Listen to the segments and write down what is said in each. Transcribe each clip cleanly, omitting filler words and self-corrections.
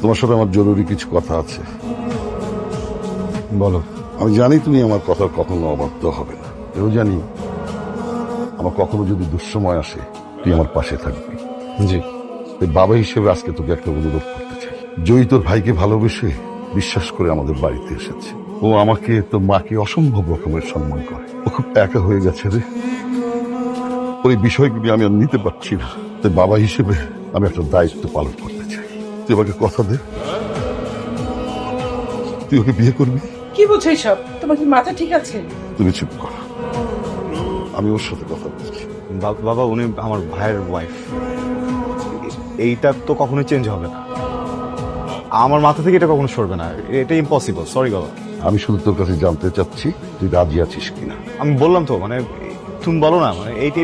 তোমার সাথে আমার জরুরি কিছু কথা আছে। বলো। আমি জানি তুমি আমার কথা কখনো অবাধ্য হবে না, এও জানি আমার কখনো যদি দুঃসময় আসে তুই আমার পাশে থাকবি। জি। তাই বাবা হিসেবে আজকে তোকে একটা অনুরোধ করতে চাই। জয়ী তোর ভাইকে ভালোবেসে বিশ্বাস করে আমাদের বাড়িতে এসেছে। ও আমাকে, তোর মাকে অসম্ভব রকমের সম্মান করে। ও খুব একা হয়ে গেছে রে। ওই বিষয়গুলি আমি আর নিতে পারছি না। তাই বাবা হিসেবে আমি একটা দায়িত্ব পালন করতে চাই। তুই আমাকে কথা দে, তুই ওকে বিয়ে করবি। কি বলছো এইসব? তোমার কি মাথা ঠিক আছে? তুমি চুপ কর, আমি ওর সাথে কথা বলছি। বাবা, উনি আমার ভাইয়ের ওয়াইফ। এইটা তো কখনোই চেঞ্জ হবে না। আমার মাথা থেকে এটা কখনো সরবে না। এটা ইম্পসিবল। সরি বাবা। আমি শুধু তোর কাছে জানতে চাচ্ছি তুই রাজি আছিস কিনা। আমি বললাম তো, মানে তুমি বলো না, মানে এটা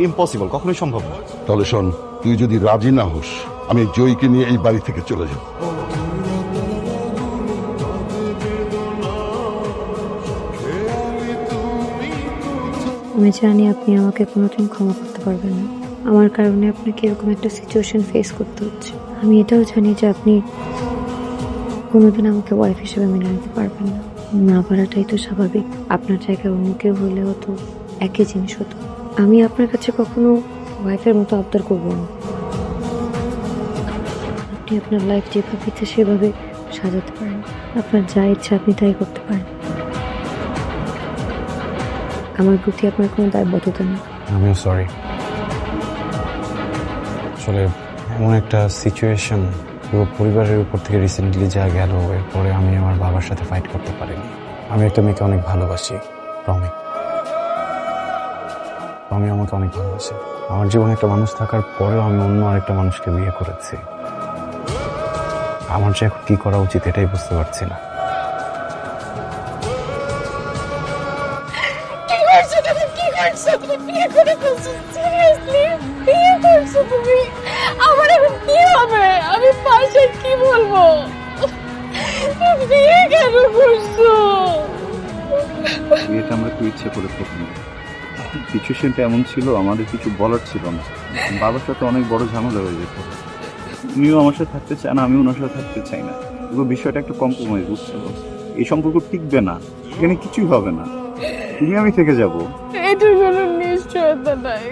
ইম্পসিবল, কখনোই সম্ভব না। তাহলে শোন, তুই যদি রাজি না হোস আমি জয়ীকে নিয়ে এই বাড়ি থেকে চলে যাব। আমি জানি আপনি আমাকে কোনোদিন ক্ষমা করতে পারবেন না। আমার কারণে আপনাকে এরকম একটা সিচুয়েশন ফেস করতে হচ্ছে। আমি এটাও জানি যে আপনি কোনোদিন আমাকে ওয়াইফ হিসেবে মেনে নিতে পারবেন না। না পারাটাই তো স্বাভাবিক। আপনার জায়গায় অন্য কেউ হলেও তো একই জিনিস হতো। আমি আপনার কাছে কখনো ওয়াইফের মতো আবদার করবো না। আপনি আপনার লাইফ যেভাবে ইচ্ছে সেভাবে সাজাতে পারেন। আপনার যা ইচ্ছা আপনি তাই করতে পারেন। আমার প্রতি আপনার কোনো দায়বদ্ধতা নেই। আমিও সরি। আসলে এমন একটা সিচুয়েশন পুরো পরিবারের উপর থেকে রিসেন্টলি যা গেল, এরপরে আমি আমার বাবার সাথে ফাইট করতে পারিনি। আমি একটা মেয়েকে অনেক ভালোবাসি, রমি। রমি আমাকে অনেক ভালোবাসে। আমার জীবনে একটা মানুষ থাকার পরেও আমি অন্য আরেকটা মানুষকে বিয়ে করেছি। আমার যে এখন কি করা উচিত এটাই বুঝতে পারছি না। বিয়ে করে ফেলছো? সিরিয়াসলি বিয়ে করছো তুমি? আমার এখন কি হবে? আমি বাসায় কি বলবো? বিয়ে কেন করছো? বিয়েটা আমরা খুব ইচ্ছে করে করিনি। সিচুয়েশনটা এমন ছিল, আমাদের কিছু বলার ছিল না। বাবার সাথে অনেক বড় ঝামেলা হয়ে যেত। উনিও আমার সাথে থাকতে চায় না, আমি ওনার সাথে থাকতে চাই না। পুরো বিষয়টা একটা কম্প্রোমাইজ, বুঝছো? এই সম্পর্ক টিকবে না, এখানে কিছুই হবে না। তুমি আমি থেকে যাবো। এটার কোনো নিশ্চয়তা নাই।